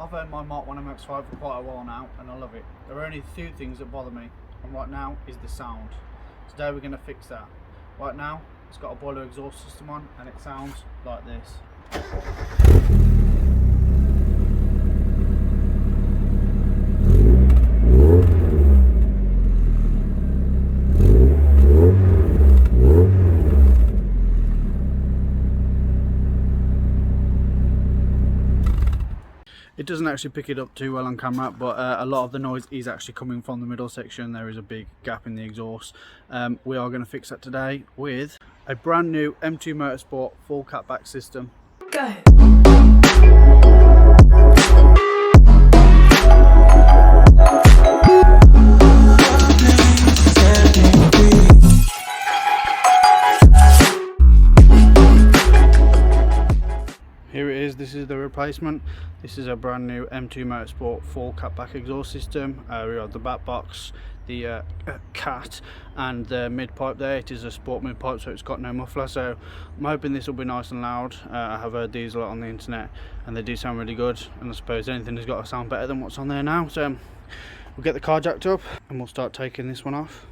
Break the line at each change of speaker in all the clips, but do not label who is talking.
I've owned my Mark 1 MX5 for quite a while now and I love it. There are only a few things that bother me, and right now is the sound. Today we're going to fix that. Right now it's got a boiler exhaust system on and it sounds like this. It doesn't actually pick it up too well on camera, but a lot of the noise is actually coming from the middle section. There is a big gap in the exhaust. We are going to fix that today with a brand new M2 Motorsport full catback system.
Go!
Here it is. This is the replacement. This is a brand new M2 Motorsport full catback exhaust system. We have the back box, the cat, and the mid pipe there. It is a sport mid pipe, so it's got no muffler, so I'm hoping this will be nice and loud. I have heard these a lot on the internet and they do sound really good, and I suppose anything has got to sound better than what's on there now. So we'll get the car jacked up and we'll start taking this one off.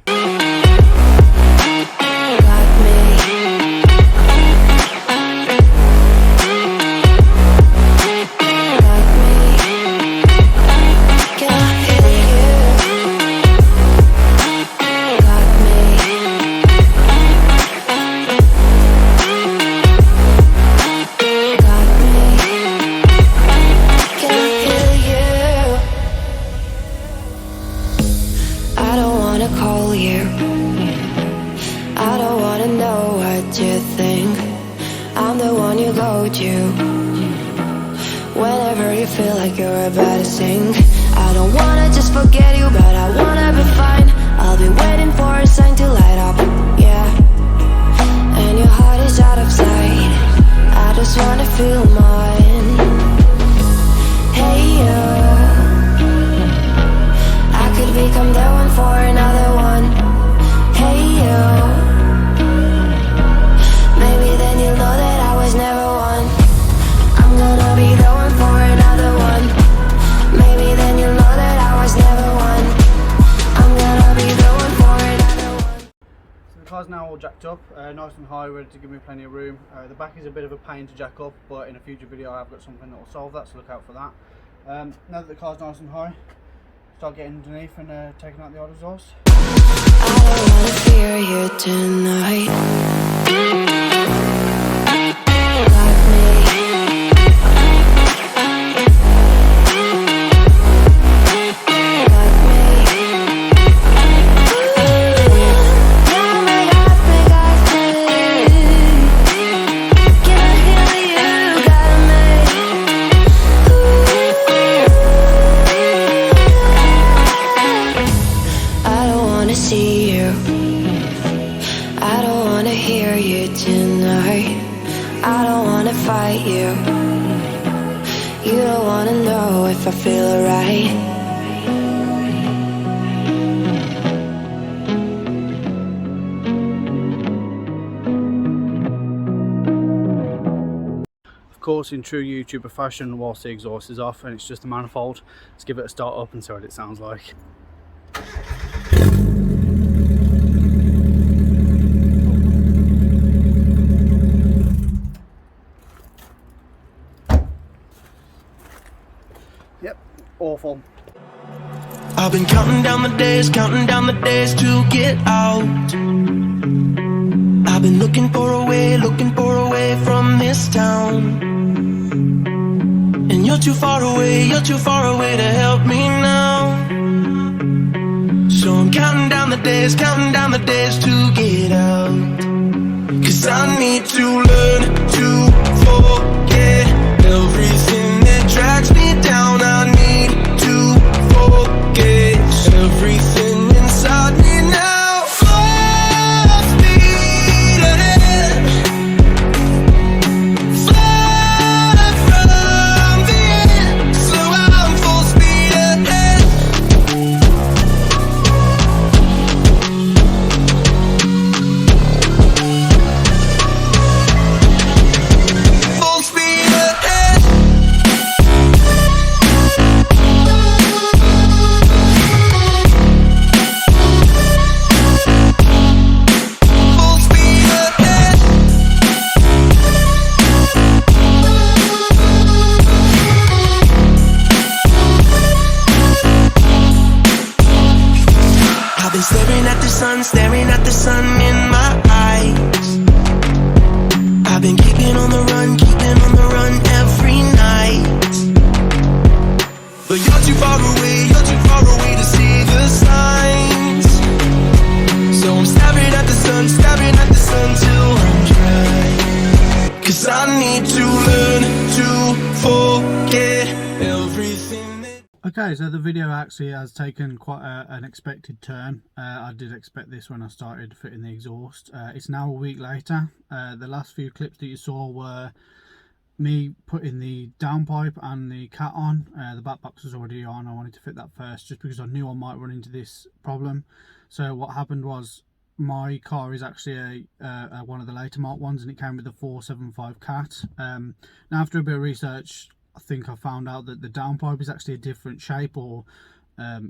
I don't wanna know what you think. I'm the one you go to whenever you feel like you're about to sink. I don't wanna just forget you, but I wanna be fine. I'll be waiting for a sign to light up, yeah. And your heart is out of sight. I just wanna feel mine. Hey you, I could become the one for another one. Hey you, maybe then you'll know that I was never one. I'm gonna be the one for another one. Maybe then you'll know that I was never one. I'm gonna be the one for another one.
So the car's now all jacked up, nice and high, ready to give me plenty of room. The back is a bit of a pain to jack up, but in a future video I've got something that will solve that, so look out for that. Now that the car's nice and high, start getting underneath and taking out the odd exhaust.
I don't wanna fear you tonight. Like me. Like me. Now make us clear. Can I hear you? Got me. I don't wanna see you. I don't wanna hear you tonight. I don't wanna fight you. You don't wanna know if I feel alright.
Of course, in true YouTuber fashion, whilst the exhaust is off and it's just a manifold, let's give it a start up and see what it sounds like. Yep, awful.
I've been counting down the days to get out. I've been looking for a way from this town. And you're too far away to help me now. So I'm counting down the days to get out. 'Cause I need to learn to forget everything that drags me down. I need to forget everything inside me now. Full speed ahead, fly from the end. So I'm full speed ahead. Full speed ahead. staring at the sun in my eyes. I've been keeping on the run every night. But you're too far away to see the signs. So I'm staring at the sun till I'm dry. 'Cause I need to learn to forget everything that...
Okay, so the video actually has taken quite an expected turn. I did expect this when I started fitting the exhaust. It's now a week later. The last few clips that you saw were me putting the downpipe and the cat on. The back box was already on. I wanted to fit that first just because I knew I might run into this problem. So what happened was, my car is actually one of the later Mark ones, and it came with the 475 cat. Now after a bit of research, I think I found out that the downpipe is actually a different shape or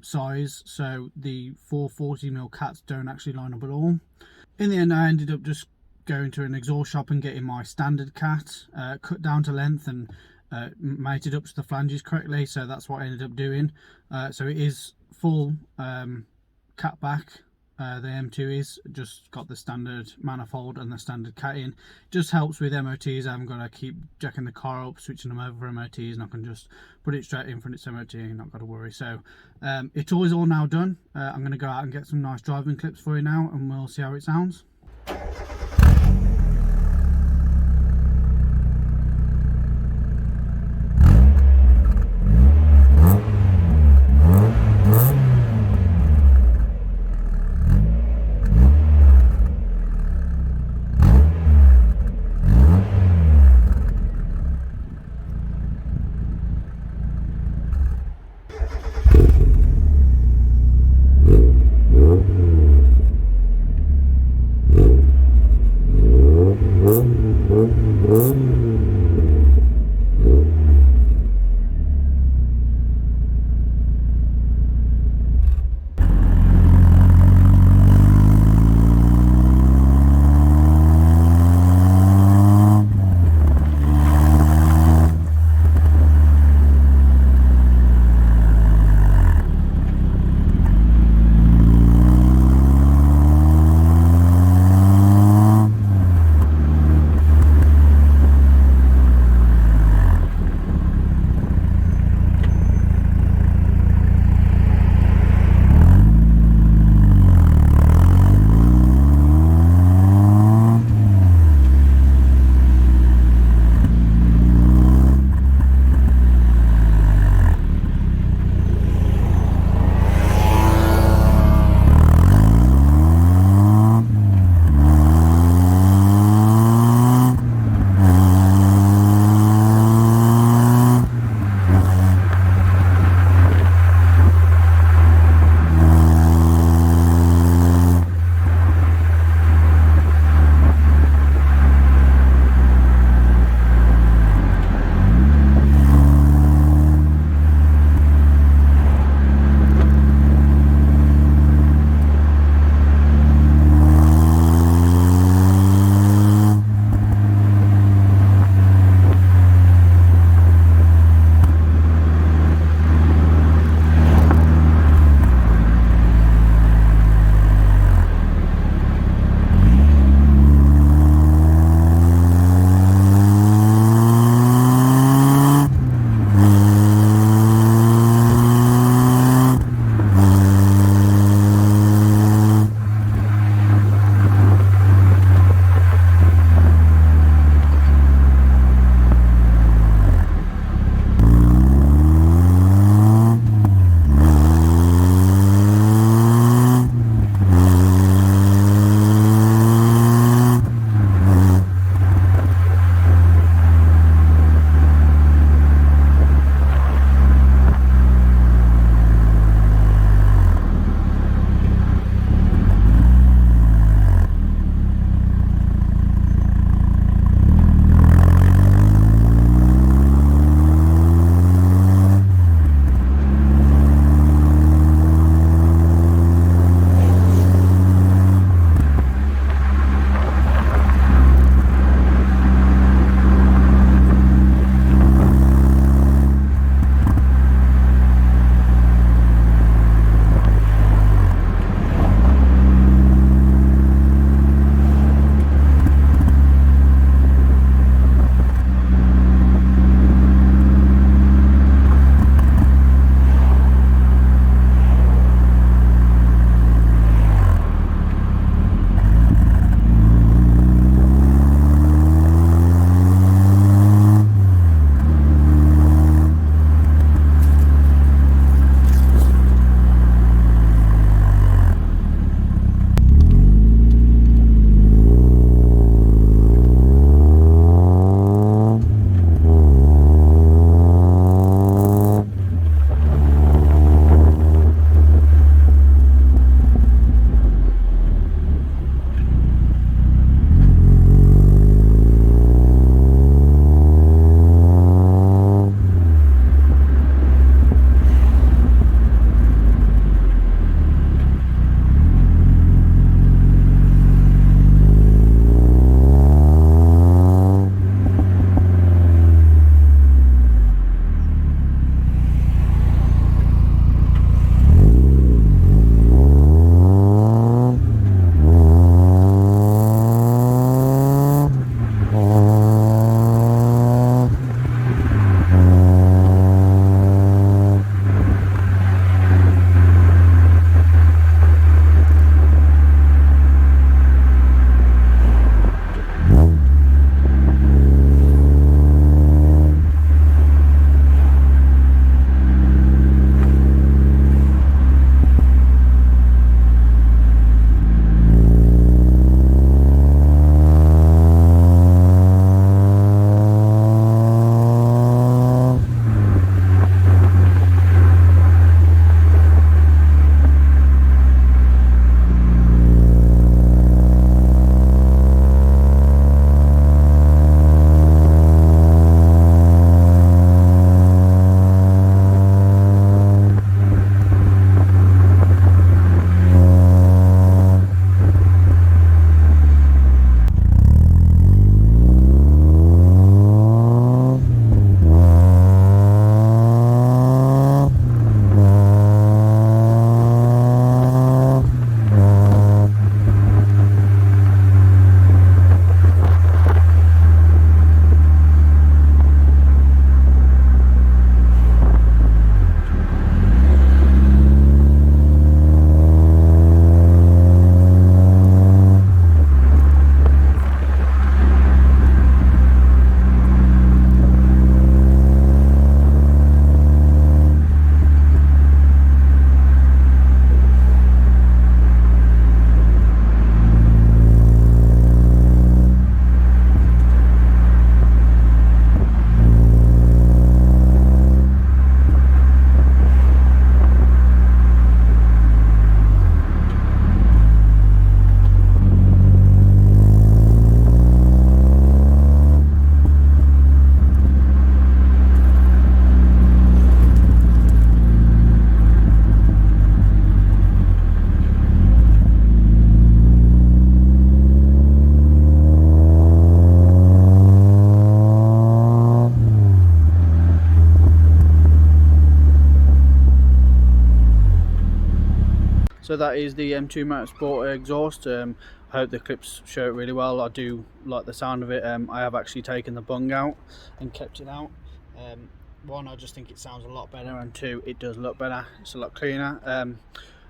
size, so the 440mm cats don't actually line up at all. In the end, I ended up just going to an exhaust shop and getting my standard cat cut down to length and mated up to the flanges correctly, so that's what I ended up doing. So it is full catback. The M2 is just got the standard manifold and the standard cat in. Just helps with MOTs. I haven't got to keep jacking the car up, switching them over for MOTs, and I can just put it straight in for its MOT and not got to worry. So it's all now done. I'm going to go out and get some nice driving clips for you now, and we'll see how it sounds. So that is the M2 Motorsport exhaust. I hope the clips show it really well. I do like the sound of it. I have actually taken the bung out and kept it out. One, I just think it sounds a lot better, and two, it does look better. It's a lot cleaner.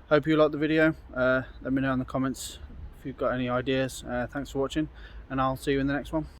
Hope you liked the video. Let me know in the comments if you've got any ideas. Thanks for watching, and I'll see you in the next one.